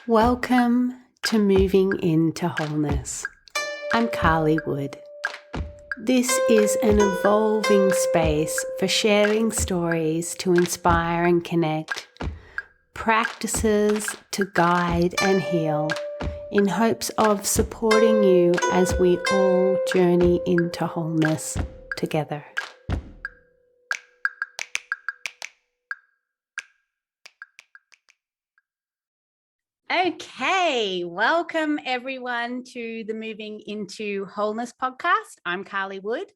Welcome to Moving into Wholeness. I'm Carly Wood. This is an evolving space for sharing stories to inspire and connect, practices to guide and heal, in hopes of supporting you as we all journey into wholeness together. Okay, welcome everyone to the Moving into Wholeness podcast. I'm Carly Wood,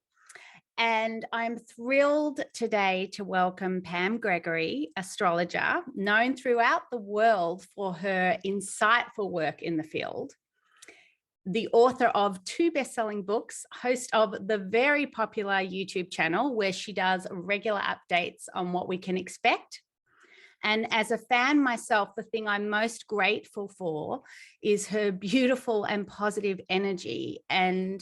and I'm thrilled today to welcome Pam Gregory, astrologer, known throughout the world for her insightful work in the field, the author of 2 best-selling books, host of the very popular YouTube channel where she does regular updates on what we can expect. And as a fan myself, the thing I'm most grateful for is her beautiful and positive energy. And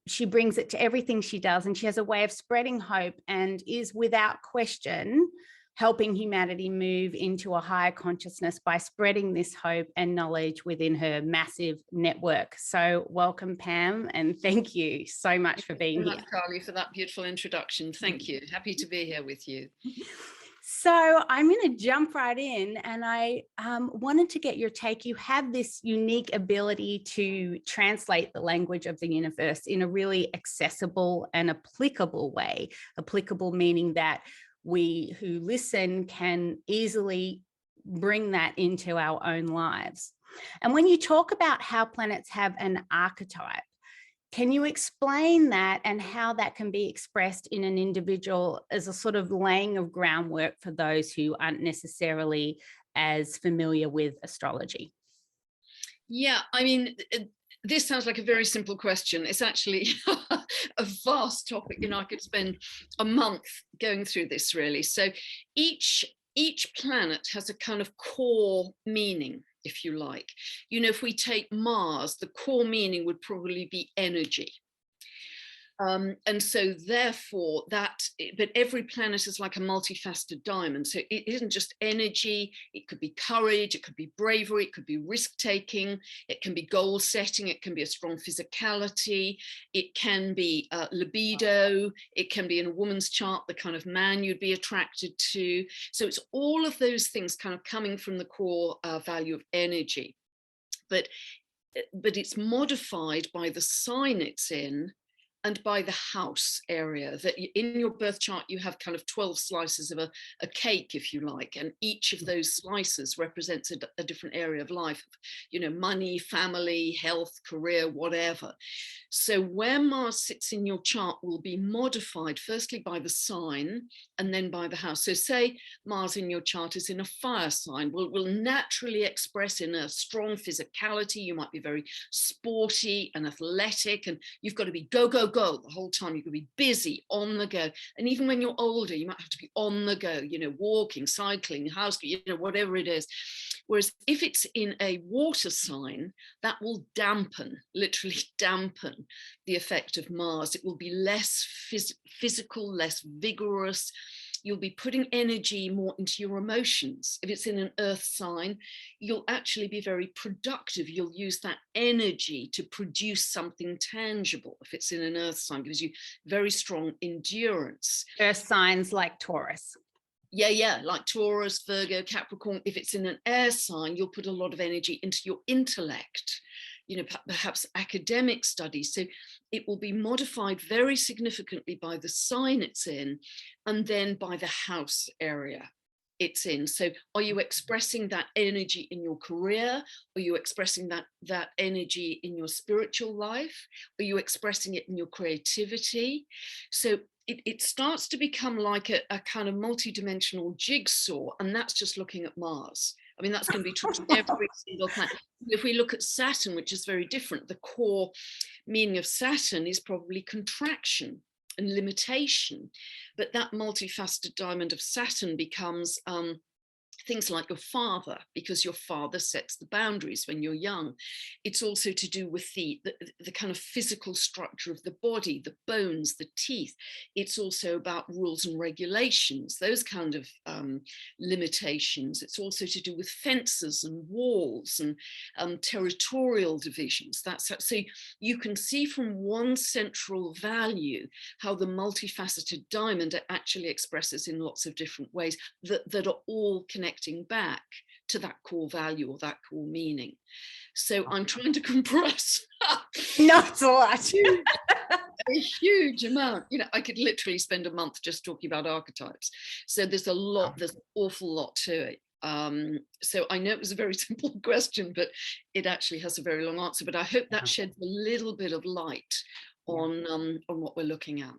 she brings it to everything she does. And she has a way of spreading hope and is without question helping humanity move into a higher consciousness by spreading this hope and knowledge within her massive network. So welcome, Pam, and thank you so much for being here. Thank you, Carly, for that beautiful introduction. Thank you. Happy to be here with you. So I'm going to jump right in, and I wanted to get your take. You have this unique ability to translate the language of the universe in a really accessible and applicable way. Applicable meaning that we who listen can easily bring that into our own lives. And when you talk about how planets have an archetype, can you explain that and how that can be expressed in an individual as a sort of laying of groundwork for those who aren't necessarily as familiar with astrology? Yeah, I mean, this sounds like a very simple question. It's actually a vast topic. I could spend a month going through this, really. So each planet has a kind of core meaning, if you like. If we take Mars, the core meaning would probably be energy. And so therefore but every planet is like a multifaceted diamond. So it isn't just energy, it could be courage, it could be bravery, it could be risk-taking, it can be goal setting, it can be a strong physicality, it can be libido, it can be in a woman's chart, the kind of man you'd be attracted to. So it's all of those things kind of coming from the core value of energy. But it's modified by the sign it's in and by the house area. That in your birth chart, you have kind of 12 slices of a cake, if you like, and each of those slices represents a different area of life, money, family, health, career, whatever. So where Mars sits in your chart will be modified firstly by the sign and then by the house. So say Mars in your chart is in a fire sign, will naturally express in a strong physicality. You might be very sporty and athletic, and you've got to be go, go, go the whole time. You could be busy, on the go. And even when you're older, you might have to be on the go, walking, cycling, housekeeping, whatever it is. Whereas if it's in a water sign, that will literally dampen the effect of Mars. It will be less physical, less vigorous. You'll be putting energy more into your emotions. If it's in an earth sign, you'll actually be very productive. You'll use that energy to produce something tangible. If it's in an earth sign, gives you very strong endurance. Earth signs like Taurus. Yeah, like Taurus, Virgo, Capricorn. If it's in an air sign, you'll put a lot of energy into your intellect, perhaps academic studies. So it will be modified very significantly by the sign it's in, and then by the house area it's in. So are you expressing that energy in your career? Are you expressing that energy in your spiritual life? Are you expressing it in your creativity? So it starts to become like a kind of multidimensional jigsaw, and that's just looking at Mars. I mean, that's going to be true to every single planet. If we look at Saturn, which is very different, the core meaning of Saturn is probably contraction and limitation. But that multifaceted diamond of Saturn becomes things like your father, because your father sets the boundaries when you're young. It's also to do with the kind of physical structure of the body, the bones, the teeth. It's also about rules and regulations, those kind of limitations. It's also to do with fences and walls and territorial divisions. So you can see from one central value how the multifaceted diamond actually expresses in lots of different ways that are all connected back to that core value or that core meaning. So I'm trying to compress not a lot. a huge amount. You know, I could literally spend a month just talking about archetypes. So there's there's an awful lot to it. So I know it was a very simple question, but it actually has a very long answer. But I hope that sheds a little bit of light on what we're looking at.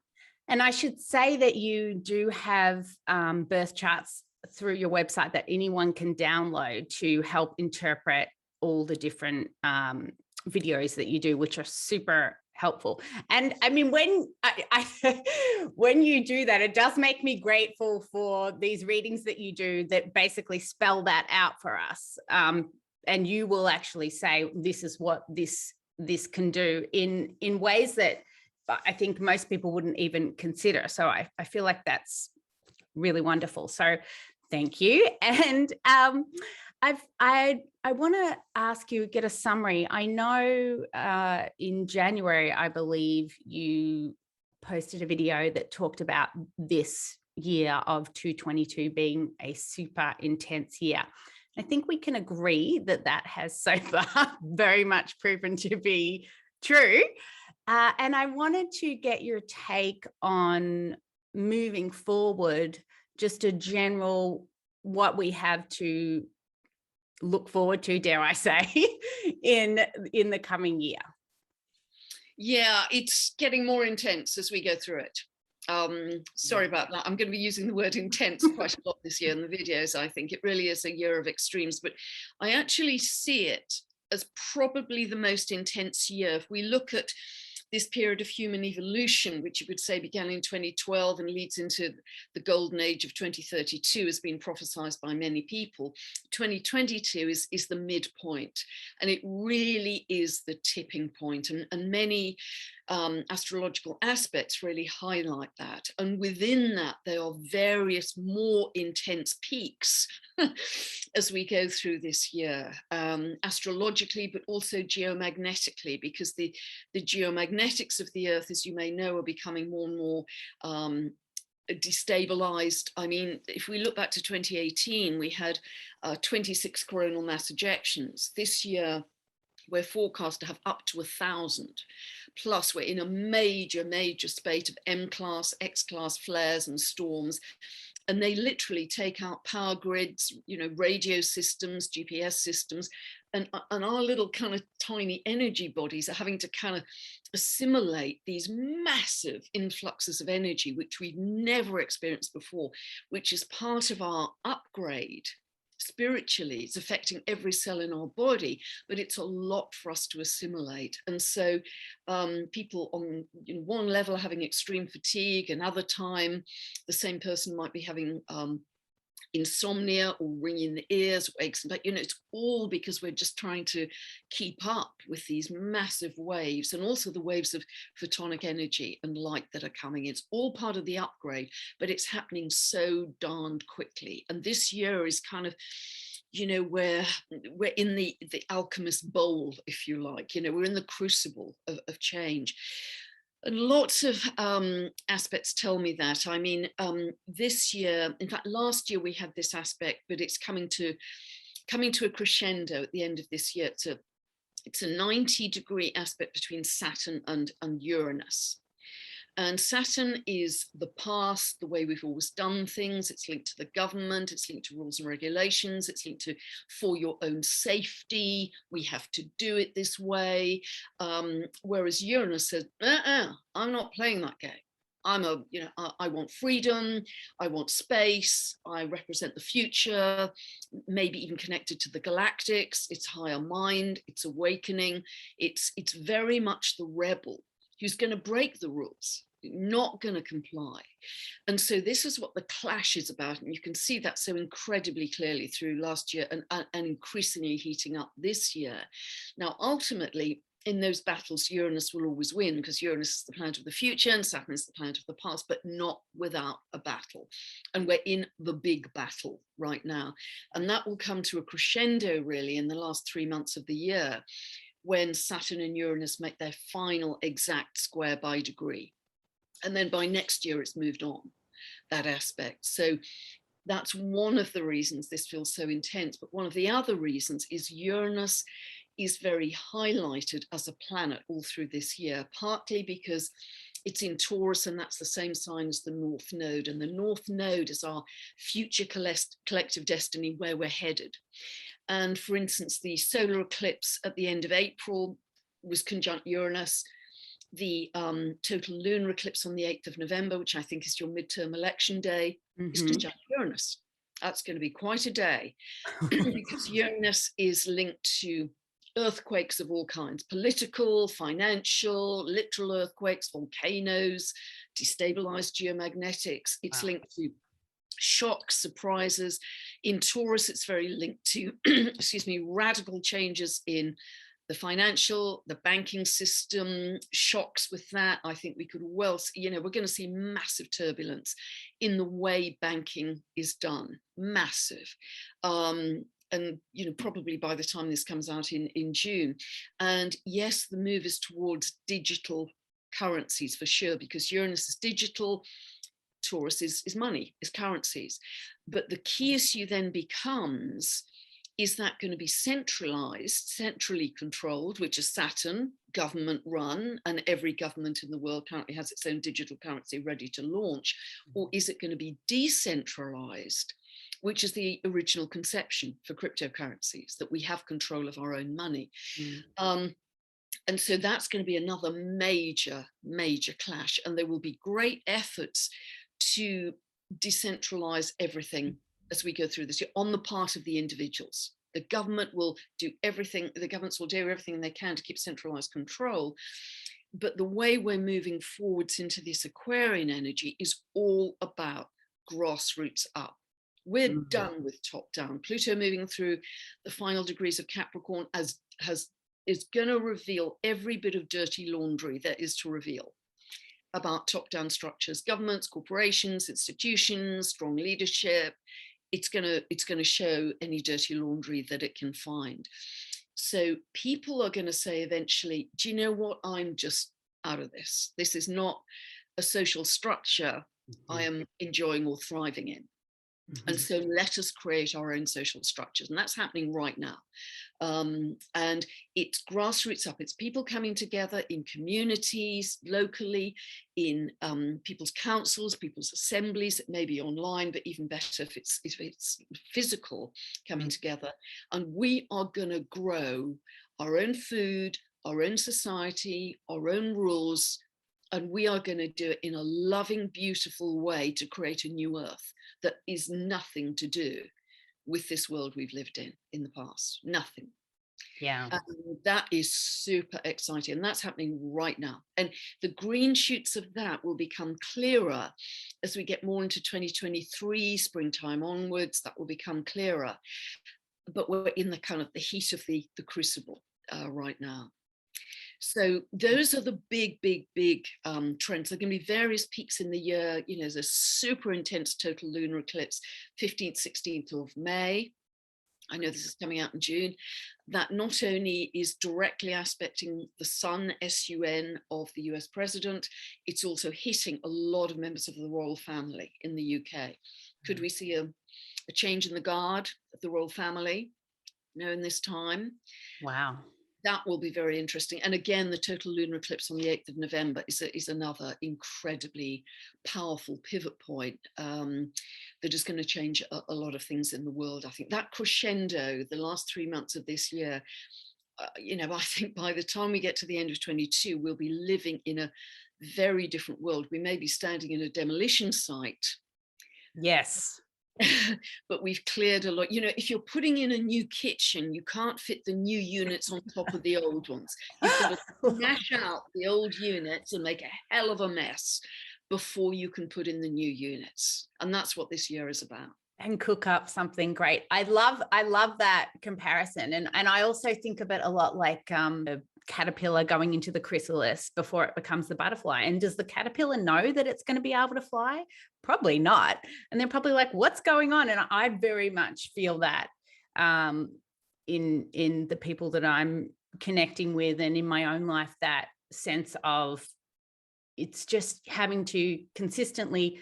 And I should say that you do have birth charts through your website that anyone can download to help interpret all the different videos that you do, which are super helpful. And I mean, when when you do that, it does make me grateful for these readings that you do that basically spell that out for us. And you will actually say, this is what this can do in ways that I think most people wouldn't even consider. So I feel like that's really wonderful. So thank you. And I want to ask you, get a summary. I know in January, I believe you posted a video that talked about this year of 2022 being a super intense year. I think we can agree that that has so far very much proven to be true. And I wanted to get your take on moving forward, just a general what we have to look forward to, dare I say, in the coming year. Yeah, it's getting more intense as we go through it. Sorry about that. I'm going to be using the word intense quite a lot this year in the videos. I think it really is a year of extremes, but I actually see it as probably the most intense year. If we look at this period of human evolution, which you could say began in 2012 and leads into the golden age of 2032, has been prophesied by many people. 2022 is the midpoint, and it really is the tipping point, and many astrological aspects really highlight that. And within that, there are various more intense peaks as we go through this year, astrologically, but also geomagnetically, because the geomagnetics of the Earth, as you may know, are becoming more and more destabilized. I mean, if we look back to 2018, we had 26 coronal mass ejections. This year, we're forecast to have up to 1,000. Plus, we're in a major spate of M-class, X-class flares and storms. And they literally take out power grids, you know, radio systems, GPS systems, and our little kind of tiny energy bodies are having to kind of assimilate these massive influxes of energy, which we've never experienced before, which is part of our upgrade. Spiritually, it's affecting every cell in our body, but it's a lot for us to assimilate. And so people on one level are having extreme fatigue, another time the same person might be having insomnia or ringing in the ears, or aches, but it's all because we're just trying to keep up with these massive waves, and also the waves of photonic energy and light that are coming. It's all part of the upgrade, but it's happening so darned quickly. And this year is kind of, we're in the alchemist bowl, if you like. We're in the crucible of change. And lots of aspects tell me that. I mean, this year, in fact, last year we had this aspect, but it's coming to a crescendo at the end of this year. It's a 90-degree aspect between Saturn and Uranus. And Saturn is the past, the way we've always done things. It's linked to the government. It's linked to rules and regulations. It's linked to, for your own safety, we have to do it this way. Whereas Uranus says, I'm not playing that game. I want freedom. I want space. I represent the future, maybe even connected to the galactics. It's higher mind. It's awakening. It's very much the rebel who's going to break the rules. not going to comply. And so this is what the clash is about. And you can see that so incredibly clearly through last year and increasingly heating up this year. Now, ultimately, in those battles, Uranus will always win, because Uranus is the planet of the future and Saturn is the planet of the past, but not without a battle. And we're in the big battle right now. And that will come to a crescendo really in the last 3 months of the year, when Saturn and Uranus make their final exact square by degree. And then by next year, it's moved on, that aspect. So that's one of the reasons this feels so intense. But one of the other reasons is Uranus is very highlighted as a planet all through this year, partly because it's in Taurus, and that's the same sign as the North Node. And the North Node is our future collective destiny, where we're headed. And for instance, the solar eclipse at the end of April was conjunct Uranus. The total lunar eclipse on the 8th of November, which I think is your midterm election day, is conjunct Uranus. That's going to be quite a day because Uranus is linked to earthquakes of all kinds: political, financial, literal earthquakes, volcanoes, destabilized geomagnetics. It's linked to shocks, surprises. In Taurus, it's very linked to, excuse me, radical changes in the financial, the banking system, shocks with that. I think we could well, we're going to see massive turbulence in the way banking is done, massive. And probably by the time this comes out in June. And yes, the move is towards digital currencies for sure, because Uranus is digital, Taurus is money, is currencies. But the key issue then becomes, is that going to be centralized, centrally controlled, which is Saturn, government run, and every government in the world currently has its own digital currency ready to launch? Or is it going to be decentralized, which is the original conception for cryptocurrencies, that we have control of our own money? And so that's going to be another major, major clash. And there will be great efforts to decentralize everything as we go through this year on the part of the individuals. The government will do everything, the governments will do everything they can to keep centralized control. But the way we're moving forwards into this Aquarian energy is all about grassroots up. We're done with top down. Pluto moving through the final degrees of Capricorn is going to reveal every bit of dirty laundry there is to reveal about top down structures, governments, corporations, institutions, strong leadership. It's going to show any dirty laundry that it can find. So people are going to say eventually, do you know what? I'm just out of this. This is not a social structure I am enjoying or thriving in. And so let us create our own social structures. And that's happening right now. And it's grassroots up. It's people coming together in communities, locally, in people's councils, people's assemblies, maybe online, but even better if it's physical, coming together. And we are going to grow our own food, our own society, our own rules. And we are going to do it in a loving, beautiful way to create a new earth that is nothing to do with this world we've lived in the past. Nothing. Yeah. And that is super exciting. And that's happening right now. And the green shoots of that will become clearer as we get more into 2023, springtime onwards. That will become clearer. But we're in the kind of the heat of the crucible right now. So those are the big trends. There are going to be various peaks in the year. There's a super intense total lunar eclipse, 15th, 16th of May. I know this is coming out in June. That not only is directly aspecting the sun, S-U-N, of the US president, it's also hitting a lot of members of the royal family in the UK. Could we see a change in the guard of the royal family in this time? Wow. That will be very interesting. And again, the total lunar eclipse on the 8th of November is another incredibly powerful pivot point that is going to change a lot of things in the world. I think that crescendo, the last 3 months of this year, I think by the time we get to the end of 22, we'll be living in a very different world. We may be standing in a demolition site. Yes. but we've cleared a lot. You know, if you're putting in a new kitchen, you can't fit the new units on top of the old ones. You've got to smash out the old units and make a hell of a mess before you can put in the new units. And that's what this year is about. And cook up something great. I love that comparison. And I also think of it a lot like a caterpillar going into the chrysalis before it becomes the butterfly. And does the caterpillar know that it's going to be able to fly? Probably not. And they're probably like, what's going on? And I very much feel that in the people that I'm connecting with and in my own life, that sense of it's just having to consistently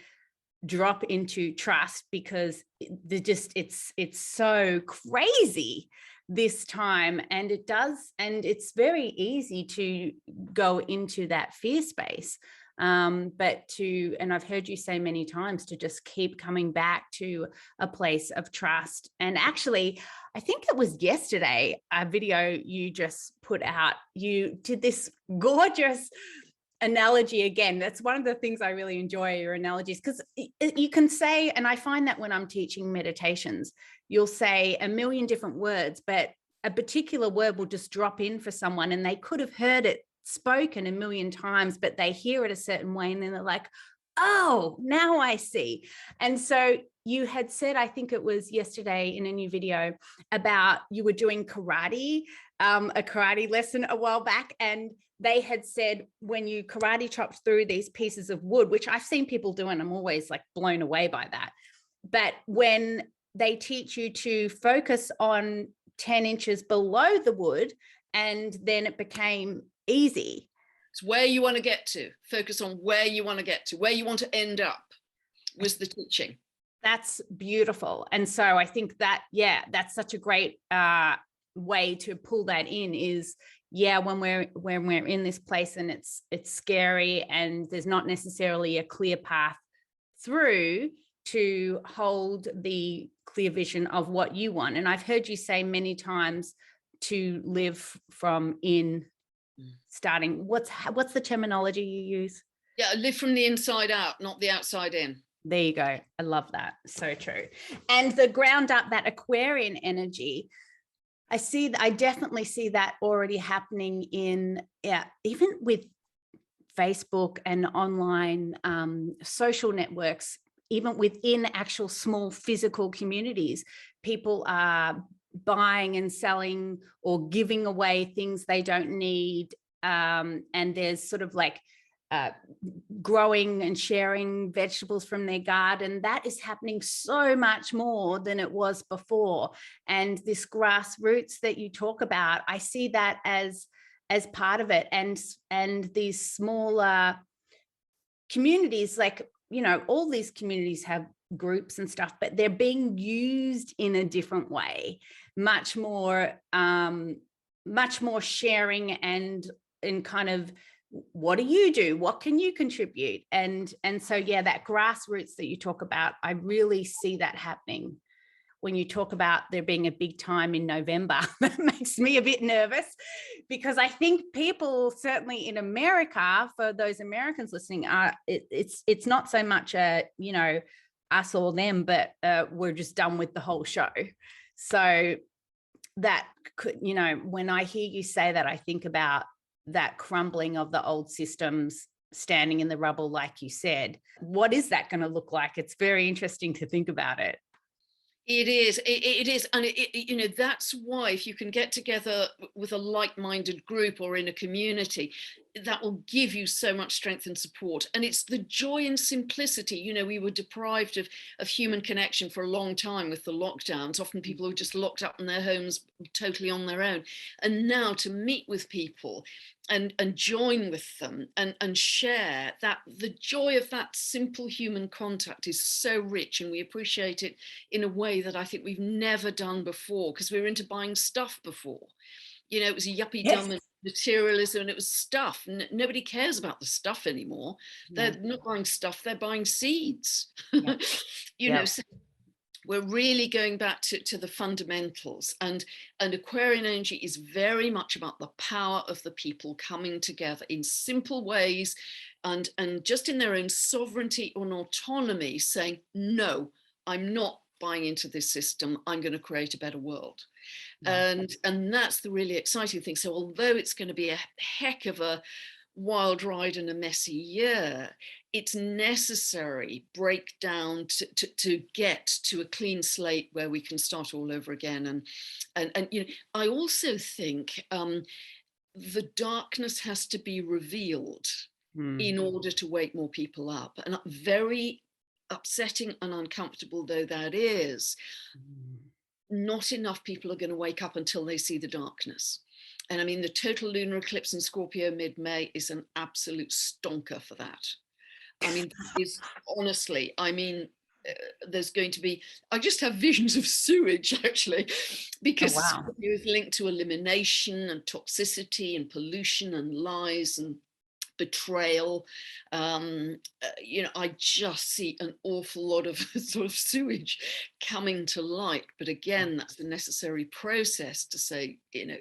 drop into trust, because it's so crazy this time, and it's very easy to go into that fear space, and I've heard you say many times to just keep coming back to a place of trust. And actually, I think it was yesterday, a video you just put out, you did this gorgeous analogy again. That's one of the things I really enjoy, your analogies, because you can say, and I find that when I'm teaching meditations, you'll say a million different words, but a particular word will just drop in for someone, and they could have heard it spoken a million times, but they hear it a certain way, and then they're like, oh, now I see. And so you had said, I think it was yesterday in a new video, about you were doing karate, a karate lesson a while back, and they had said when you karate chopped through these pieces of wood, which I've seen people do, and I'm always like blown away by that. But when they teach you to focus on 10 inches below the wood, and then it became easy. It's where you want to get to. Focus on where you want to get to, where you want to end up, was the teaching. That's beautiful. And so I think that, yeah, that's such a great way to pull that in is, yeah, when we're in this place and it's scary and there's not necessarily a clear path through, to hold the clear vision of what you want. And I've heard you say many times to live from in, starting, what's the terminology you use? Yeah, live from the inside out, not the outside in. There you go. I love that. So true. And the ground up, that Aquarian energy, I definitely see that already happening in, yeah, even with Facebook and online social networks, even within actual small physical communities, people are buying and selling or giving away things they don't need. And there's sort of like growing and sharing vegetables from their garden. That is happening so much more than it was before. And this grassroots that you talk about, I see that as part of it. And these smaller communities, like, you know, all these communities have groups and stuff, but they're being used in a different way, much more sharing and kind of, what do you do? What can you contribute? And so, yeah, that grassroots that you talk about, I really see that happening. When you talk about there being a big time in November, that makes me a bit nervous, because I think people, certainly in America, for those Americans listening, it's not so much you know, us or them, but we're just done with the whole show. So that could, you know, when I hear you say that, I think about that crumbling of the old systems, standing in the rubble, like you said. What is that going to look like? It's very interesting to think about it. It is. And you know, that's why if you can get together with a like-minded group or in a community, that will give you so much strength and support. And it's the joy and simplicity. You know, we were deprived of human connection for a long time with the lockdowns. Often people were just locked up in their homes, totally on their own. And now to meet with people and join with them and share that, the joy of that simple human contact is so rich, and we appreciate it in a way that I think we've never done before, because we were into buying stuff before. You know, it was a yuppie dumb and materialism, and it was stuff. Nobody cares about the stuff anymore. They're not buying stuff, they're buying seeds. You know, so we're really going back to the fundamentals, and Aquarian energy is very much about the power of the people coming together in simple ways and just in their own sovereignty and autonomy, saying, no, I'm not buying into this system, I'm going to create a better world. Yeah. And that's the really exciting thing. So although it's going to be a heck of a wild ride and a messy year, it's necessary breakdown to get to a clean slate where we can start all over again. And you know, I also think the darkness has to be revealed in order to wake more people up. And very upsetting and uncomfortable though that is, not enough people are going to wake up until they see the darkness. And I mean, the total lunar eclipse in Scorpio mid-May is an absolute stonker for that. I mean, is honestly, I mean, there's going to be, I just have visions of sewage actually, because Scorpio is linked to elimination and toxicity and pollution and lies and betrayal. You know, I just see an awful lot of sort of sewage coming to light. But again, that's the necessary process to say, you know,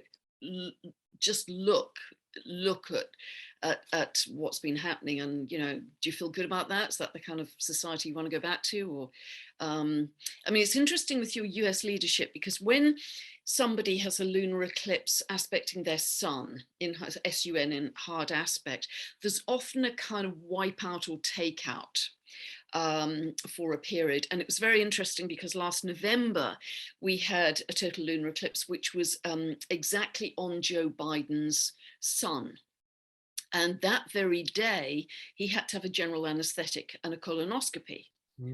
just look at what's been happening, and you know, do you feel good about that? Is that the kind of society you want to go back to? Or I mean, it's interesting with your US leadership, because when somebody has a lunar eclipse aspecting their sun in SUN in hard aspect, there's often a kind of wipeout or takeout for a period. And it was very interesting because last November we had a total lunar eclipse which was exactly on Joe Biden's sun. And that very day he had to have a general anesthetic and a colonoscopy.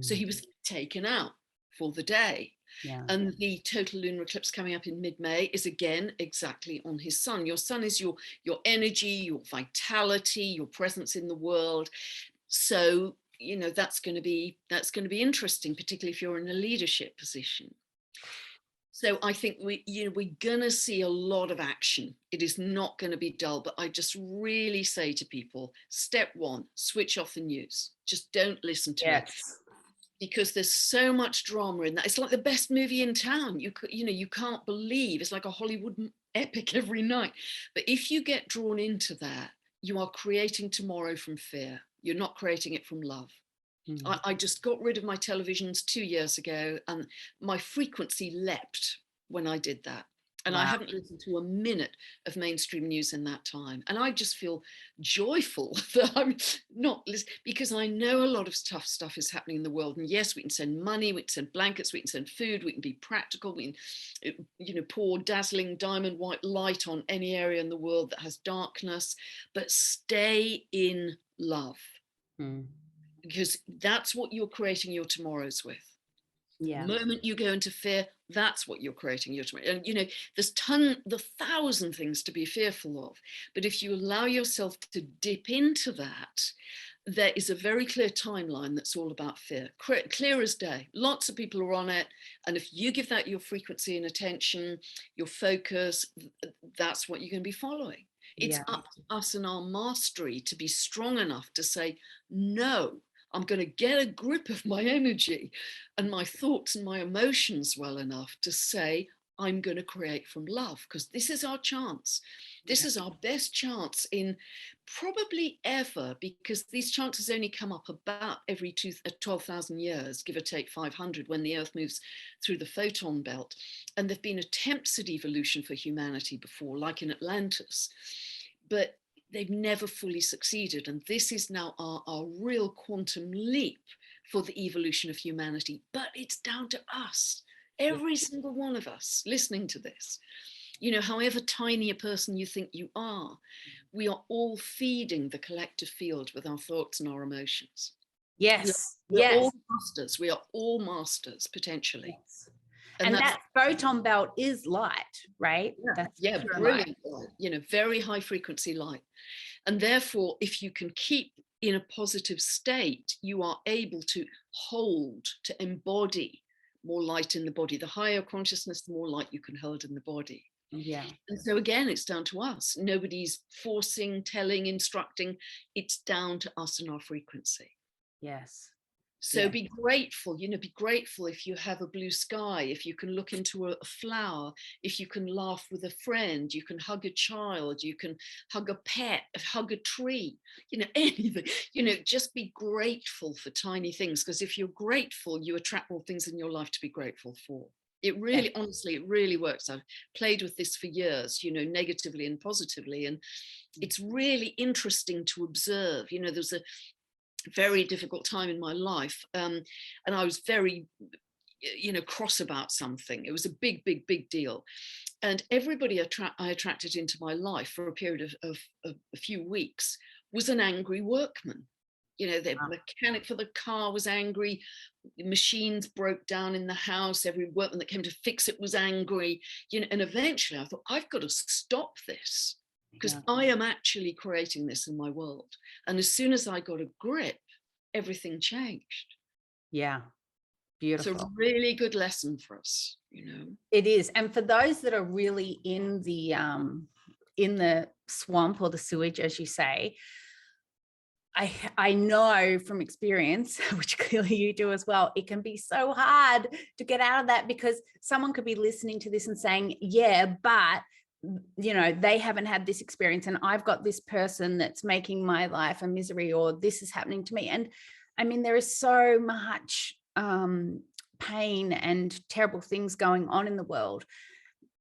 So he was taken out for the day. Yeah. And the total lunar eclipse coming up in mid-May is again exactly on his sun. Your sun is your energy, your vitality, your presence in the world. So you know, that's going to be interesting, particularly if you're in a leadership position. So I think we're going to see a lot of action. It is not going to be dull, but I just really say to people, step one, switch off the news. Just don't listen to it. Because there's so much drama in that. It's like the best movie in town. You know, you can't believe, it's like a Hollywood epic every night. But if you get drawn into that, you are creating tomorrow from fear. You're not creating it from love. I just got rid of my televisions 2 years ago, and my frequency leapt when I did that. And I haven't listened to a minute of mainstream news in that time. And I just feel joyful that I'm not listening, because I know a lot of tough stuff is happening in the world. And yes, we can send money, we can send blankets, we can send food, we can be practical, we can, you know, pour dazzling diamond white light on any area in the world that has darkness, but stay in love. Because that's what you're creating your tomorrows with. Yeah. The moment you go into fear, that's what you're creating your tomorrow. And you know, there's 1,000 things to be fearful of. But if you allow yourself to dip into that, there is a very clear timeline that's all about fear. Clear as day. Lots of people are on it. And if you give that your frequency and attention, your focus, that's what you're going to be following. It's up to us and our mastery to be strong enough to say, no, I'm going to get a grip of my energy and my thoughts and my emotions well enough to say, I'm going to create from love, because this is our chance. This is our best chance in probably ever, because these chances only come up about every 12,000 years, give or take 500, when the Earth moves through the photon belt. And there've been attempts at evolution for humanity before, like in Atlantis, but they've never fully succeeded. And this is now our real quantum leap for the evolution of humanity. But it's down to us, every single one of us listening to this. You know, however tiny a person you think you are, we are all feeding the collective field with our thoughts and our emotions. Yes. We're all masters. We are all masters, potentially. Yes. And that photon belt is light, right? Yeah, brilliant light, you know, very high frequency light. And therefore, if you can keep in a positive state, you are able to hold, to embody more light in the body. The higher consciousness, the more light you can hold in the body. Yeah. And so again, it's down to us. Nobody's forcing, telling, instructing. It's down to us and our frequency. Yes. So Yeah. be grateful, be grateful if you have a blue sky, if you can look into a flower, if you can laugh with a friend, you can hug a child, you can hug a pet, hug a tree, anything, just be grateful for tiny things. Because if you're grateful, you attract more things in your life to be grateful for. It really, honestly, it really works. I've played with this for years, negatively and positively. And it's really interesting to observe. There's a very difficult time in my life, and I was very cross about something. It was a big deal, and everybody I attracted into my life for a period of a few weeks was an angry workman. The mechanic for the car was angry, machines broke down in the house, every workman that came to fix it was angry, and eventually I thought, I've got to stop this, because I am actually creating this in my world. And as soon as I got a grip, everything changed. Yeah. Beautiful. It's a really good lesson for us, It is. And for those that are really in the swamp or the sewage, as you say, I know from experience, which clearly you do as well, it can be so hard to get out of that, because someone could be listening to this and saying, yeah, but they haven't had this experience, and I've got this person that's making my life a misery, or this is happening to me. And I mean, there is so much pain and terrible things going on in the world,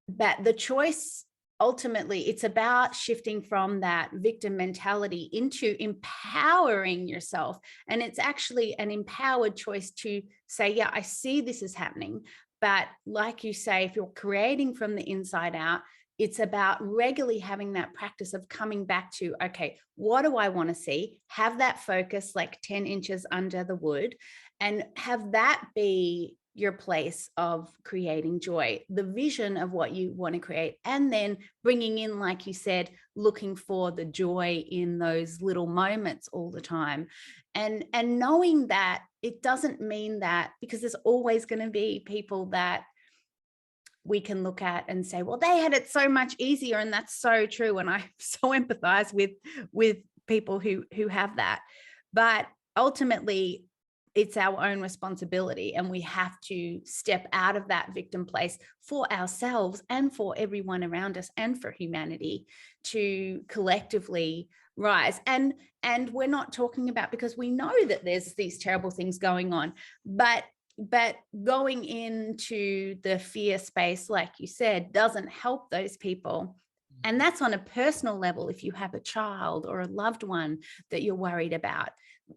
but the choice, ultimately, it's about shifting from that victim mentality into empowering yourself. And it's actually an empowered choice to say, yeah, I see this is happening. But like you say, if you're creating from the inside out, it's about regularly having that practice of coming back to, okay, what do I want to see? Have that focus like 10 inches under the wood, and have that be your place of creating joy, the vision of what you want to create, and then bringing in, like you said, looking for the joy in those little moments all the time. And knowing that it doesn't mean that, because there's always going to be people that we can look at and say, well, they had it so much easier. And that's so true. And I so empathize with people who have that. But ultimately, it's our own responsibility, and we have to step out of that victim place for ourselves and for everyone around us and for humanity to collectively rise. And we're not talking about, because we know that there's these terrible things going on, but going into the fear space, like you said, doesn't help those people. And that's on a personal level. If you have a child or a loved one that you're worried about,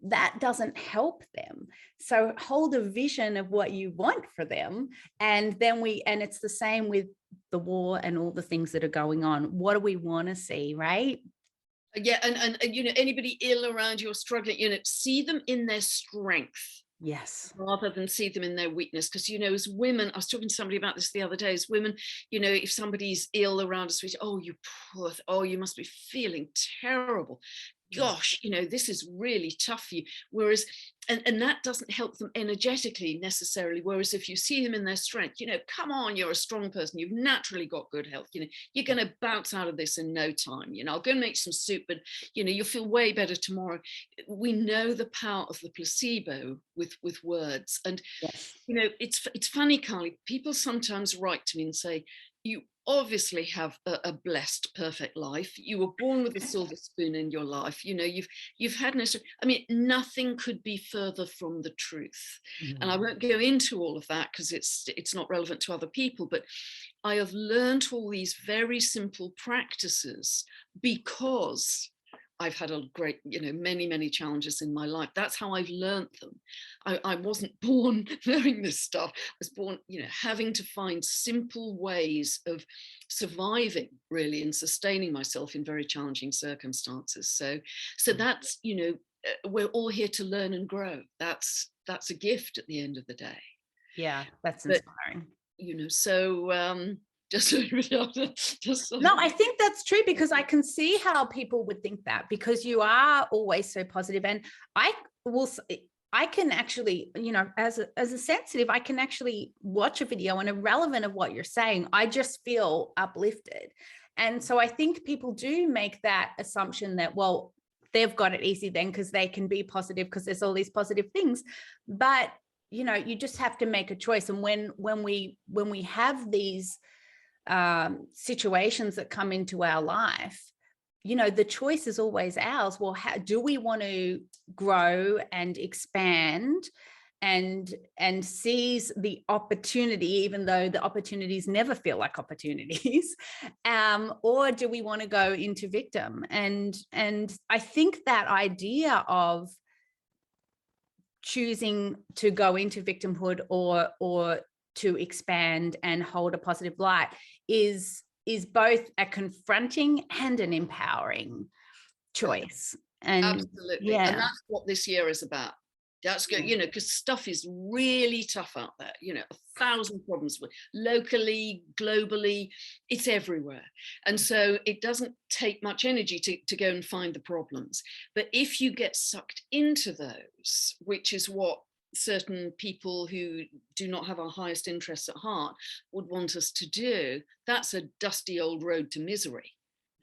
that doesn't help them. So hold a vision of what you want for them. And then and it's the same with the war and all the things that are going on. What do we want to see, right? Yeah. And anybody ill around you or struggling, see them in their strength. Yes. Rather than see them in their weakness. Because, as women, I was talking to somebody about this the other day, as women, if somebody's ill around us, we say, oh, you poor, you must be feeling terrible. Gosh, this is really tough for you. Whereas, and that doesn't help them energetically necessarily. Whereas if you see them in their strength, come on, you're a strong person. You've naturally got good health. You're going to bounce out of this in no time. I'll go and make some soup, but, you'll feel way better tomorrow. We know the power of the placebo with words. And, yes. It's funny, Carly, people sometimes write to me and say, you obviously have a blessed, perfect life. You were born with a silver spoon in your life. You've had no, I mean, nothing could be further from the truth. And I won't go into all of that because it's not relevant to other people, but I have learned all these very simple practices because I've had a great, many challenges in my life. That's how I've learned them. I wasn't born knowing this stuff. I was born, having to find simple ways of surviving, really, and sustaining myself in very challenging circumstances. So that's, we're all here to learn and grow. That's a gift at the end of the day. Yeah, that's inspiring. No, I think that's true, because I can see how people would think that, because you are always so positive. And I can actually, as a sensitive, I can actually watch a video and irrelevant of what you're saying, I just feel uplifted. And so I think people do make that assumption that, well, they've got it easy then because they can be positive because there's all these positive things. But you just have to make a choice. And when we have these situations that come into our life, the choice is always ours. Well, how do we want to grow and expand and seize the opportunity, even though the opportunities never feel like opportunities, or do we want to go into victim? And I think that idea of choosing to go into victimhood or to expand and hold a positive light is both a confronting and an empowering choice. And absolutely, and that's what this year is about. That's good, because stuff is really tough out there, 1,000 problems with locally, globally, it's everywhere. And so it doesn't take much energy to go and find the problems. But if you get sucked into those, which is what certain people who do not have our highest interests at heart would want us to do, that's a dusty old road to misery.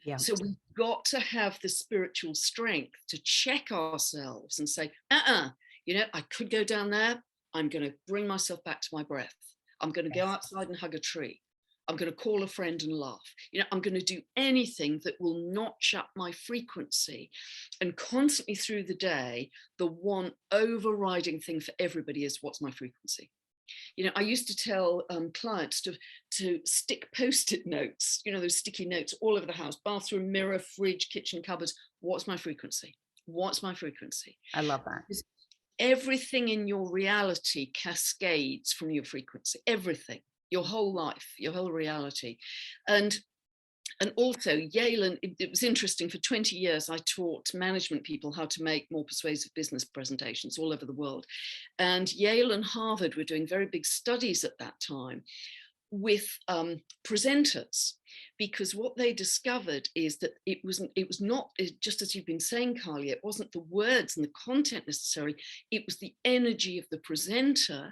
Yeah. So we've got to have the spiritual strength to check ourselves and say, I could go down there. I'm going to bring myself back to my breath. I'm going to go outside and hug a tree. I'm going to call a friend and laugh. I'm going to do anything that will notch up my frequency. And constantly through the day, the one overriding thing for everybody is, what's my frequency? I used to tell clients to stick Post-it notes, those sticky notes all over the house, bathroom, mirror, fridge, kitchen cupboards. What's my frequency? What's my frequency? I love that. Everything in your reality cascades from your frequency, everything, your whole life, your whole reality. And also Yale, and it was interesting, for 20 years I taught management people how to make more persuasive business presentations all over the world. And Yale and Harvard were doing very big studies at that time with presenters, because what they discovered is that it was not, just as you've been saying, Carly, it wasn't the words and the content necessarily, it was the energy of the presenter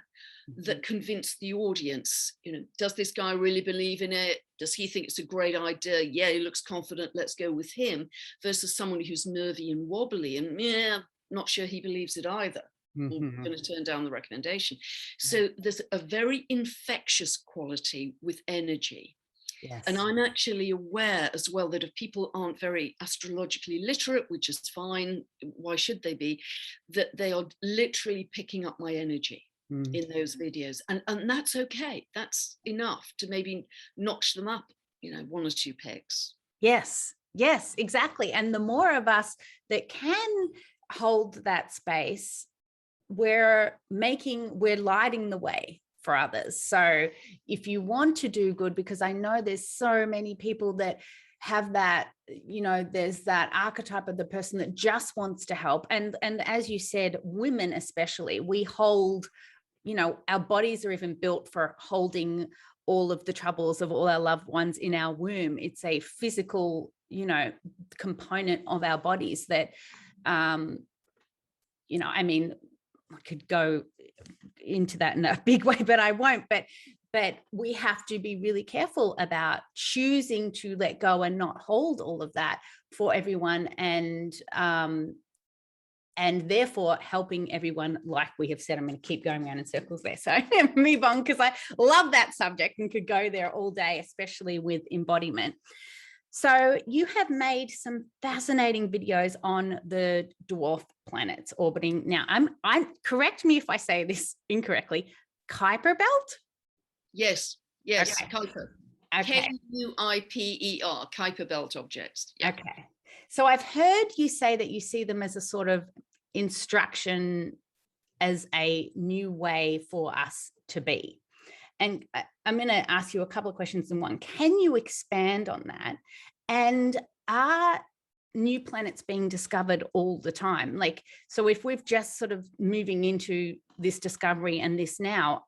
that convinced the audience. Does this guy really believe in it? Does he think it's a great idea? Yeah, he looks confident, let's go with him, versus someone who's nervy and wobbly and not sure he believes it either. We're going to turn down the recommendation. So there's a very infectious quality with energy. Yes. And I'm actually aware as well that if people aren't very astrologically literate, which is fine, why should they be, that they are literally picking up my energy in those videos. And that's okay. That's enough to maybe notch them up, 1 or 2 pegs. Yes, exactly. And the more of us that can hold that space, we're lighting the way for others. So if you want to do good, because I know there's so many people that have that, there's that archetype of the person that just wants to help. And as you said, women especially, we hold, our bodies are even built for holding all of the troubles of all our loved ones in our womb. It's a physical, component of our bodies that, I could go into that in a big way, but I won't. But we have to be really careful about choosing to let go and not hold all of that for everyone, and therefore helping everyone. Like we have said, I'm going to keep going around in circles there, so move on, because I love that subject and could go there all day, especially with embodiment. So you have made some fascinating videos on the dwarf planets orbiting. Now, I'm correct me if I say this incorrectly. Kuiper belt? Yes, okay. Kuiper. Okay. Kuiper, Kuiper belt objects. Yeah. Okay. So I've heard you say that you see them as a sort of instruction, as a new way for us to be. And I'm going to ask you a couple of questions in one. Can you expand on that? And are new planets being discovered all the time? Like, so if we've just sort of moving into this discovery and this now,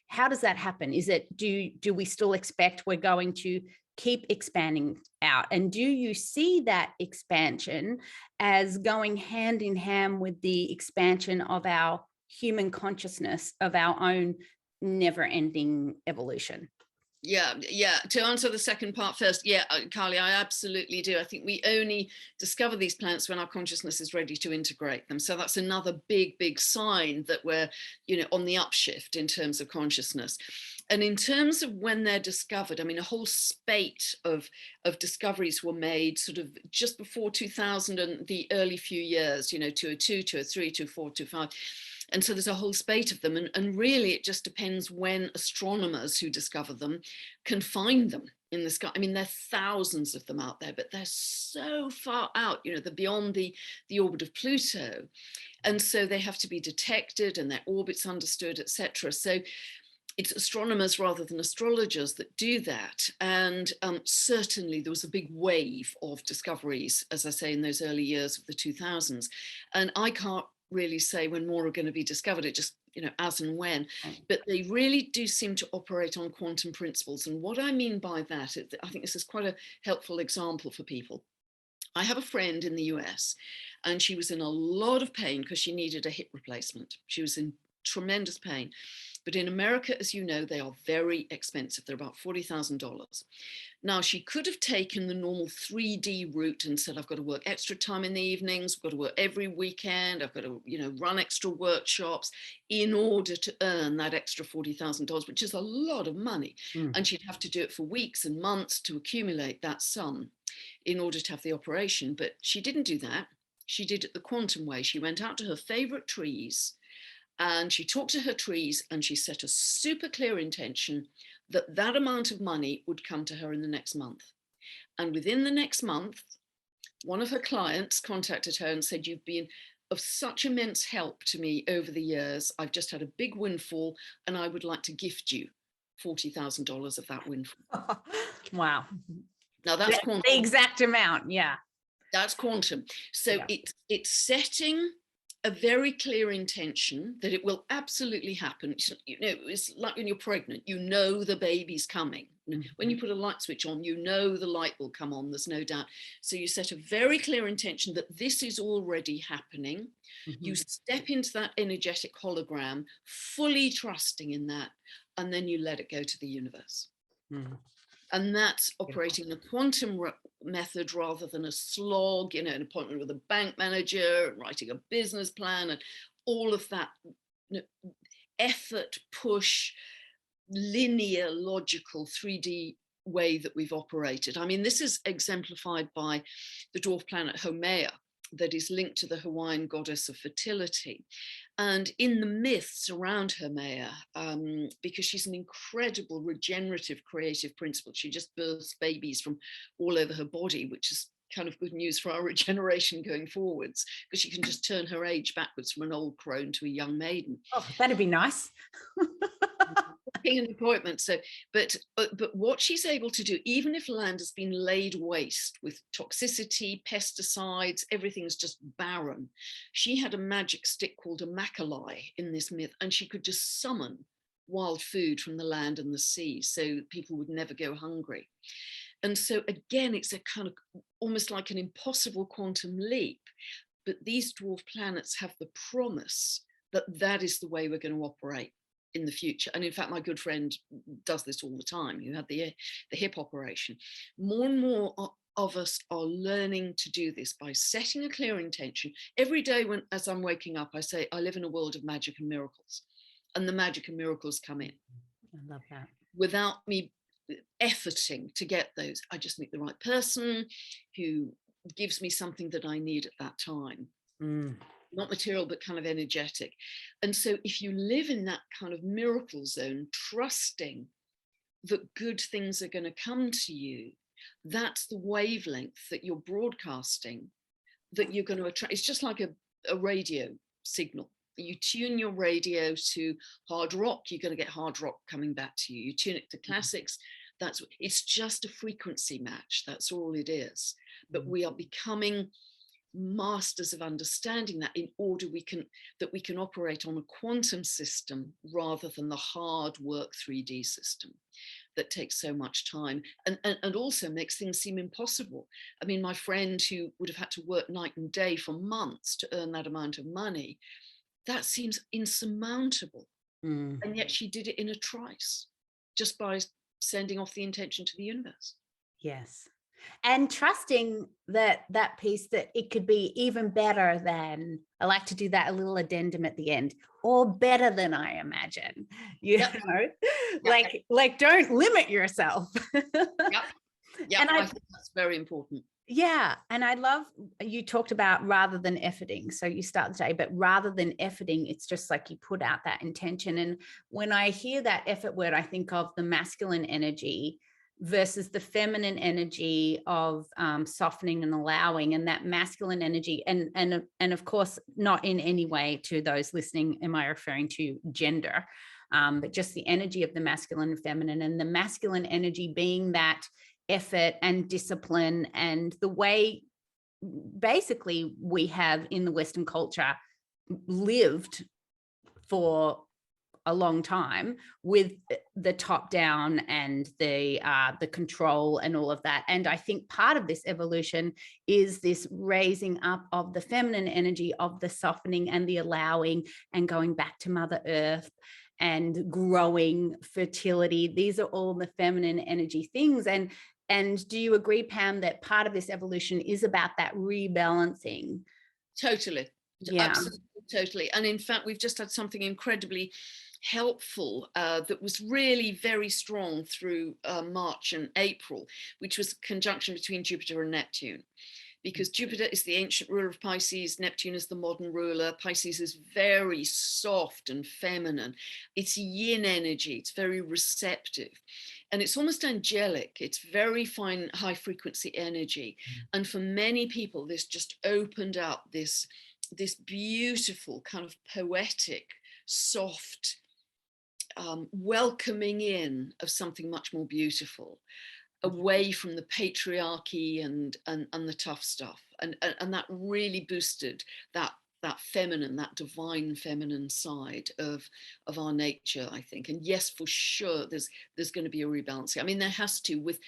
how does that happen? Is it, do we still expect we're going to keep expanding out? And do you see that expansion as going hand in hand with the expansion of our human consciousness, of our own never-ending evolution? Yeah. To answer the second part first, yeah, Carly, I absolutely do. I think we only discover these planets when our consciousness is ready to integrate them. So that's another big sign that we're, on the upshift in terms of consciousness. And in terms of when they're discovered, I mean, a whole spate of discoveries were made sort of just before 2000 and the early few years, 202, 203, 204, 205. And so there's a whole spate of them. And really, it just depends when astronomers who discover them can find them in the sky. I mean, there are thousands of them out there, but they're so far out, they're beyond the orbit of Pluto. And so they have to be detected and their orbits understood, etc. So it's astronomers rather than astrologers that do that. And certainly there was a big wave of discoveries, as I say, in those early years of the 2000s. And I can't really say when more are going to be discovered. It just, as and when, but they really do seem to operate on quantum principles. And what I mean by that, I think this is quite a helpful example for people. I have a friend in the US and she was in a lot of pain because she needed a hip replacement. She was in tremendous pain. But in America, as you know, they are very expensive. They're about $40,000. Now, she could have taken the normal 3D route and said, I've got to work extra time in the evenings, I've got to work every weekend, I've got to, run extra workshops in order to earn that extra $40,000, which is a lot of money. And she'd have to do it for weeks and months to accumulate that sum in order to have the operation. But she didn't do that. She did it the quantum way. She went out to her favorite trees and she talked to her trees and she set a super clear intention that that amount of money would come to her in the next month. And within the next month, one of her clients contacted her and said, you've been of such immense help to me over the years. I've just had a big windfall and I would like to gift you $40,000 of that windfall. Wow. Now that's quantum. The exact amount. Yeah. That's quantum. So it's setting a very clear intention that it will absolutely happen. It's like when you're pregnant, the baby's coming. When you put a light switch on, the light will come on, there's no doubt. So you set a very clear intention that this is already happening. You step into that energetic hologram, fully trusting in that, and then you let it go to the universe. And that's operating the quantum method rather than a slog, an appointment with a bank manager, writing a business plan, and all of that effort, push, linear, logical 3D way that we've operated. I mean, this is exemplified by the dwarf planet Haumea, that is linked to the Hawaiian goddess of fertility. And in the myths around Haumea, because she's an incredible regenerative creative principle, she just births babies from all over her body, which is kind of good news for our regeneration going forwards, because she can just turn her age backwards from an old crone to a young maiden. Oh, that'd be nice. An appointment. So, but what she's able to do, even if land has been laid waste with toxicity, pesticides, everything's just barren, she had a magic stick called a makalai in this myth, and she could just summon wild food from the land and the sea, so people would never go hungry. And so again, it's a kind of almost like an impossible quantum leap, but these dwarf planets have the promise that that is the way we're going to operate in the future. And in fact, my good friend does this all the time. You had the hip operation. More and more of us are learning to do this by setting a clear intention. Every day as I'm waking up, I say, I live in a world of magic and miracles. And the magic and miracles come in. I love that. Without me efforting to get those. I just meet the right person who gives me something that I need at that time. Not material, but kind of energetic. And so if you live in that kind of miracle zone, trusting that good things are going to come to you, that's the wavelength that you're broadcasting, that you're going to attract. It's just like a radio signal. You tune your radio to hard rock, you're going to get hard rock coming back to you. You tune it to classics, it's just a frequency match. That's all it is. But we are becoming masters of understanding that in order we can operate on a quantum system rather than the hard work 3D system that takes so much time and also makes things seem impossible. I mean, my friend who would have had to work night and day for months to earn that amount of money, that seems insurmountable. And yet she did it in a trice, just by sending off the intention to the universe. Yes. And trusting that piece that it could be even better than, I like to do that a little addendum at the end, or better than I imagine, Yep. like don't limit yourself. Yep. And I think that's very important. Yeah. And I love, you talked about rather than efforting. So you start the day, but rather than efforting, it's just like you put out that intention. And when I hear that effort word, I think of the masculine energy versus the feminine energy of softening and allowing, and that masculine energy. And of course, not in any way to those listening, am I referring to gender, but just the energy of the masculine and feminine, and the masculine energy being that effort and discipline, and the way basically we have in the Western culture lived for a long time with the top down and the control and all of that. And I think part of this evolution is this raising up of the feminine energy, of the softening and the allowing, and going back to Mother Earth and growing fertility. These are all the feminine energy things. And do you agree, Pam, that part of this evolution is about that rebalancing? Totally. Yeah. Absolutely, totally. And in fact, we've just had something incredibly helpful that was really very strong through March and April, which was conjunction between Jupiter and Neptune. Because Jupiter is the ancient ruler of Pisces, Neptune is the modern ruler. Pisces is very soft and feminine. It's yin energy, it's very receptive. And it's almost angelic. It's very fine, high frequency energy. And for many people, this just opened up this beautiful kind of poetic, soft, welcoming in of something much more beautiful, away from the patriarchy and the tough stuff. And that really boosted that feminine, that divine feminine side of our nature, I think. And yes, for sure, there's going to be a rebalancing. I mean, there has to, with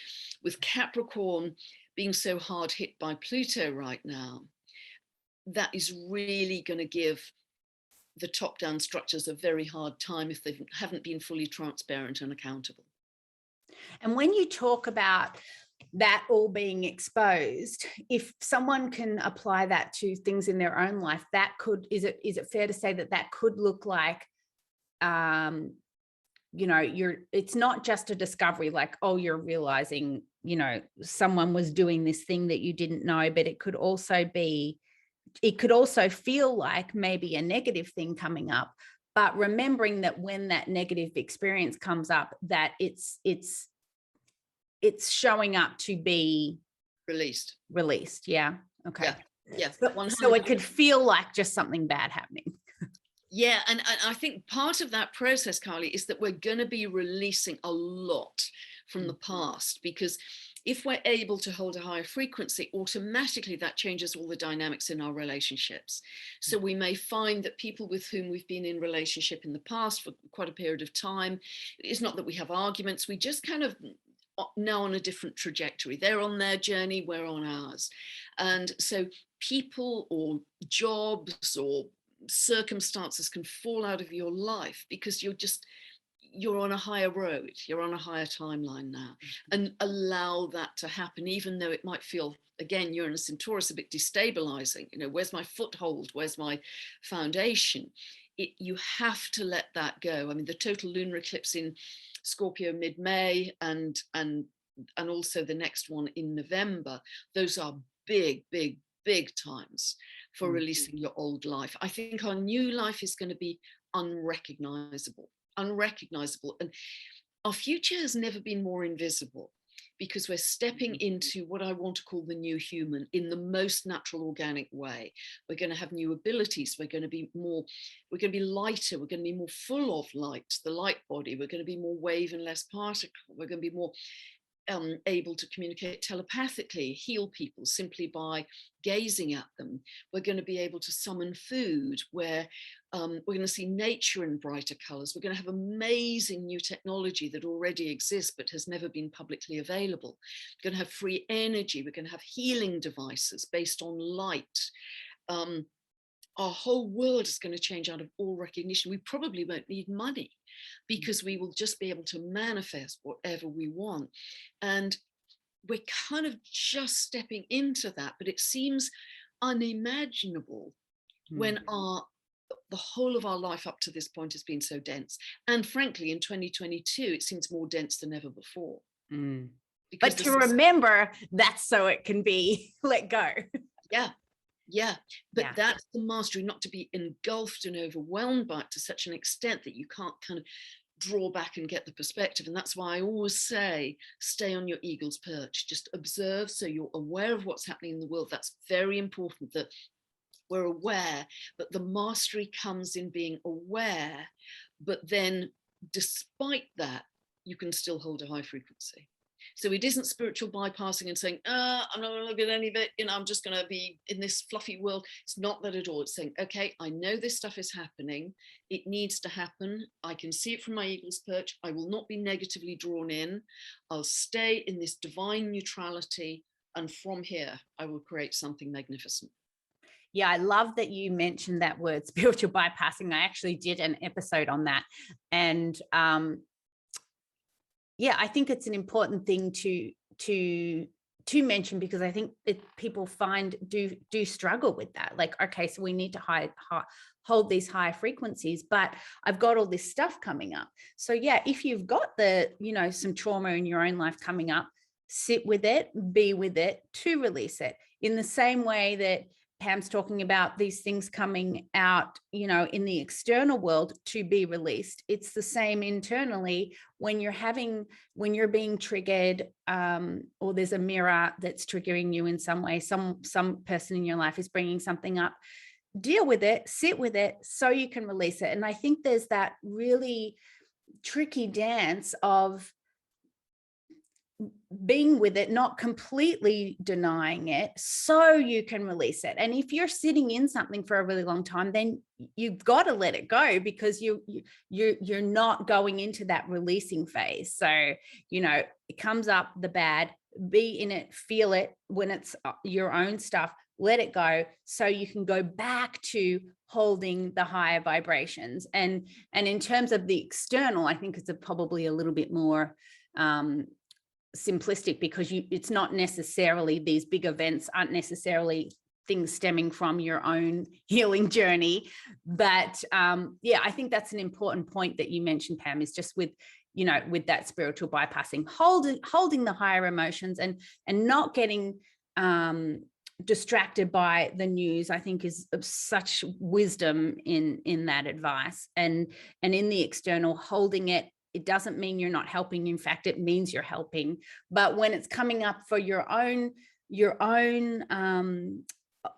Capricorn being so hard hit by Pluto right now, that is really going to give the top-down structures a very hard time if they haven't been fully transparent and accountable. And when you talk about that all being exposed, if someone can apply that to things in their own life, that could, is it fair to say that could look like, it's not just a discovery, like, oh, you're realizing, someone was doing this thing that you didn't know, but it could also feel like maybe a negative thing coming up, but remembering that when that negative experience comes up, that it's showing up to be released. Yeah. Okay. Yeah. So it could feel like just something bad happening. Yeah. And I think part of that process, Carly, is that we're going to be releasing a lot from the past, because if we're able to hold a higher frequency, automatically that changes all the dynamics in our relationships. So we may find that people with whom we've been in relationship in the past for quite a period of time, it's not that we have arguments, we just kind of now on a different trajectory. They're on their journey, we're on ours. And so people or jobs or circumstances can fall out of your life because you're on a higher road, you're on a higher timeline now, and allow that to happen, even though it might feel, again, Uranus in Taurus, a bit destabilizing. Where's my foothold? Where's my foundation? You have to let that go. I mean, the total lunar eclipse in Scorpio mid-May and also the next one in November, those are big times for releasing your old life. I think our new life is going to be unrecognizable, and our future has never been more invisible, because we're stepping into what I want to call the new human in the most natural, organic way. We're going to have new abilities. We're going to be lighter. We're going to be more full of light, the light body. We're going to be more wave and less particle. We're going to be more able to communicate telepathically, heal people simply by gazing at them. We're going to be able to summon food, where we're going to see nature in brighter colors. We're going to have amazing new technology that already exists but has never been publicly available. We're going to have free energy. We're going to have healing devices based on light. Our whole world is going to change out of all recognition. We probably won't need money. because we will just be able to manifest whatever we want. And we're kind of just stepping into that, but it seems unimaginable when the whole of our life up to this point has been so dense. And frankly, in 2022, it seems more dense than ever before. But to remember, that's so it can be let go. But that's the mastery, not to be engulfed and overwhelmed by it to such an extent that you can't kind of draw back and get the perspective. And that's why I always say, stay on your eagle's perch, just observe, so you're aware of what's happening in the world. That's very important, that we're aware, but the mastery comes in being aware. But then despite that, you can still hold a high frequency. So it isn't spiritual bypassing and saying, I'm not going to look at any of it, I'm just going to be in this fluffy world. It's not that at all. It's saying, okay, I know this stuff is happening. It needs to happen. I can see it from my eagle's perch. I will not be negatively drawn in. I'll stay in this divine neutrality. And from here, I will create something magnificent. Yeah, I love that you mentioned that word, spiritual bypassing. I actually did an episode on that. And I think it's an important thing to mention, because I think that people do struggle with that. Like, okay, so we need to hold these high frequencies, but I've got all this stuff coming up. So yeah, if you've got some trauma in your own life coming up, sit with it, be with it to release it. In the same way that Pam's talking about these things coming out, in the external world to be released. It's the same internally when you're being triggered, or there's a mirror that's triggering you in some way. Some person in your life is bringing something up. Deal with it, sit with it, so you can release it. And I think there's that really tricky dance of being with it, not completely denying it, so you can release it. And if you're sitting in something for a really long time, then you've got to let it go, because you're not going into that releasing phase. So, it comes up, the bad, be in it, feel it. When it's your own stuff, let it go, so you can go back to holding the higher vibrations. And in terms of the external, I think it's probably a little bit more simplistic, because it's not necessarily, these big events aren't necessarily things stemming from your own healing journey. But I think that's an important point that you mentioned, Pam, is just with that spiritual bypassing, holding the higher emotions and not getting distracted by the news, I think is of such wisdom in that advice. And in the external, holding it. It doesn't mean you're not helping. In fact, it means you're helping. But when it's coming up for your own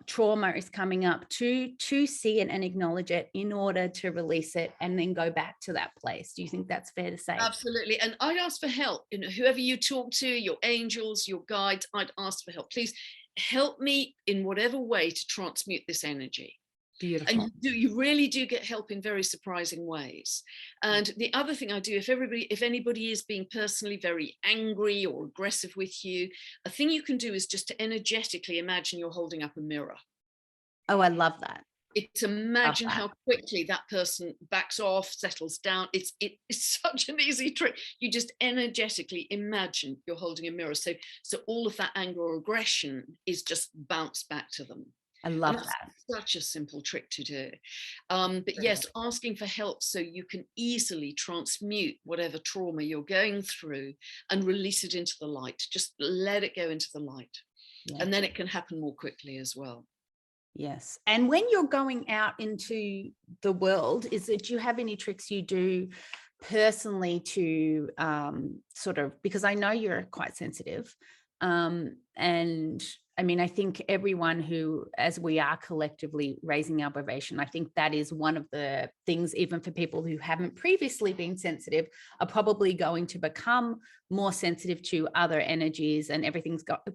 trauma is coming up, to see it and acknowledge it in order to release it, and then go back to that place. Do you think that's fair to say? Absolutely. And I'd ask for help. Whoever you talk to, your angels, your guides, I'd ask for help. Please help me in whatever way to transmute this energy. Beautiful. And you really do get help in very surprising ways. And the other thing I do, if anybody is being personally very angry or aggressive with you, a thing you can do is just to energetically imagine you're holding up a mirror. Oh, I love that. It's imagine how quickly that person backs off, settles down. It's such an easy trick. You just energetically imagine you're holding a mirror. So all of that anger or aggression is just bounced back to them. I love that. Such a simple trick to do. But yes, asking for help so you can easily transmute whatever trauma you're going through and release it into the light. Just let it go into the light. Yeah. And then it can happen more quickly as well. Yes. And when you're going out into the world, do you have any tricks you do personally to because I know you're quite sensitive, and I mean, I think everyone who, as we are collectively raising our vibration, I think that is one of the things, even for people who haven't previously been sensitive, are probably going to become more sensitive to other energies, and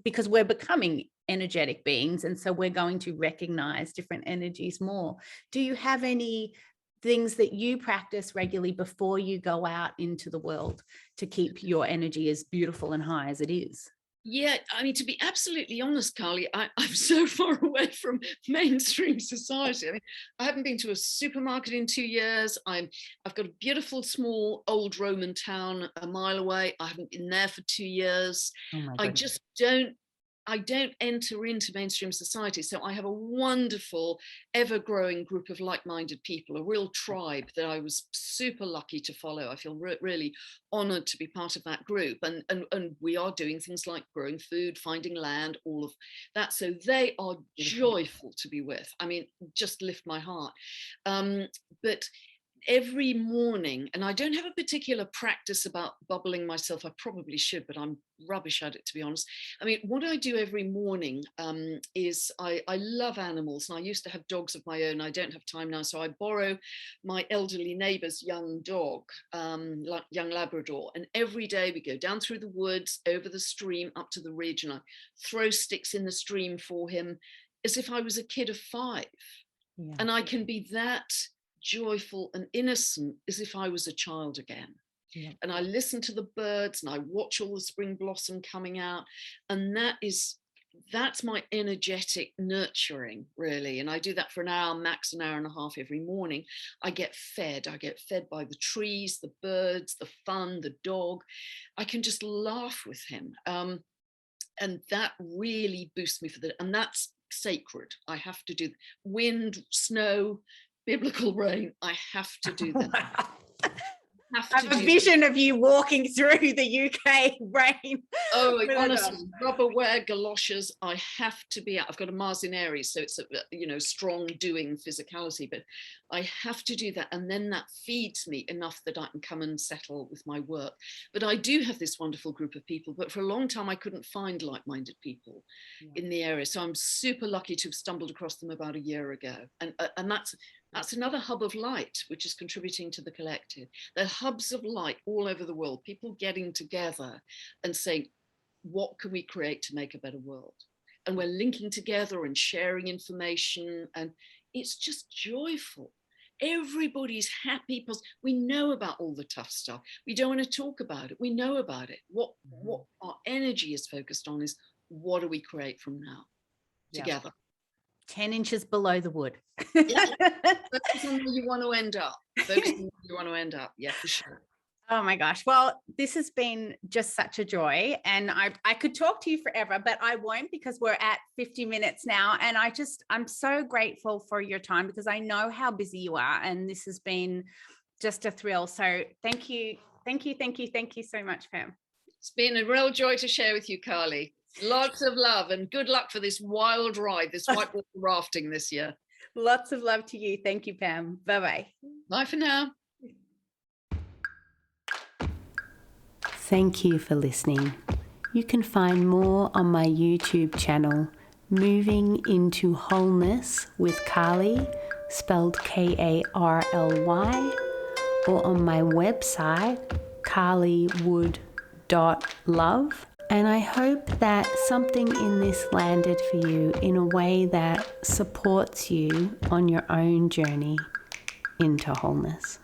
because we're becoming energetic beings. And so we're going to recognize different energies more. Do you have any things that you practice regularly before you go out into the world to keep your energy as beautiful and high as it is? Yeah, I mean, to be absolutely honest, Carly, I'm so far away from mainstream society. I mean, I haven't been to a supermarket in 2 years. I've got a beautiful small old Roman town a mile away. I haven't been there for 2 years. Oh my I goodness. just I don't enter into mainstream society. So I have a wonderful, ever-growing group of like-minded people, a real tribe that I was super lucky to follow. I feel really honored to be part of that group. And we are doing things like growing food, finding land, all of that. So they are joyful to be with. I mean, just lift my heart. But every morning, and I don't have a particular practice about bubbling myself. I probably should, but I'm rubbish at it, to be honest. I mean, what I do every morning is I love animals, and I used to have dogs of my own. I don't have time now, so I borrow my elderly neighbour's young dog, young Labrador, and every day we go down through the woods, over the stream, up to the ridge, and I throw sticks in the stream for him as if I was a kid of 5. Yeah. And I can be that joyful and innocent as if I was a child again. Yeah. And I listen to the birds and I watch all the spring blossom coming out, and that's my energetic nurturing, really. And I do that for an hour, max an hour and a half every morning. I get fed by the trees, the birds, the fun, the dog. I can just laugh with him, and that really boosts me and that's sacred. I have to do wind, snow, biblical rain. I have to do that. I have a vision of you walking through the UK rain. Oh, honestly, rubber wear, galoshes. I have to be out. I've got a Mars in Aries, so it's a strong doing physicality, but I have to do that, and then that feeds me enough that I can come and settle with my work. But I do have this wonderful group of people, but for a long time I couldn't find like-minded people in the area, so I'm super lucky to have stumbled across them about a year ago, and that's another hub of light, which is contributing to the collective. There are hubs of light all over the world, people getting together and saying, what can we create to make a better world? And we're linking together and sharing information, and it's just joyful. Everybody's happy. We know about all the tough stuff. We don't want to talk about it. We know about it. What our energy is focused on is, what do we create from now together? 10 inches below the wood. Yeah, focus on where you want to end up. Focus on where you want to end up. Yeah, for sure. Oh my gosh. Well, this has been just such a joy, and I could talk to you forever, but I won't, because we're at 50 minutes now. And I'm so grateful for your time, because I know how busy you are, and this has been just a thrill. So thank you. Thank you. Thank you. Thank you so much, Pam. It's been a real joy to share with you, Carly. Lots of love, and good luck for this wild ride, this whitewater rafting this year. Lots of love to you. Thank you, Pam. Bye-bye. Bye for now. Thank you for listening. You can find more on my YouTube channel, Moving into Wholeness with Carly, spelled Karly, or on my website, carlywood.love. And I hope that something in this landed for you in a way that supports you on your own journey into wholeness.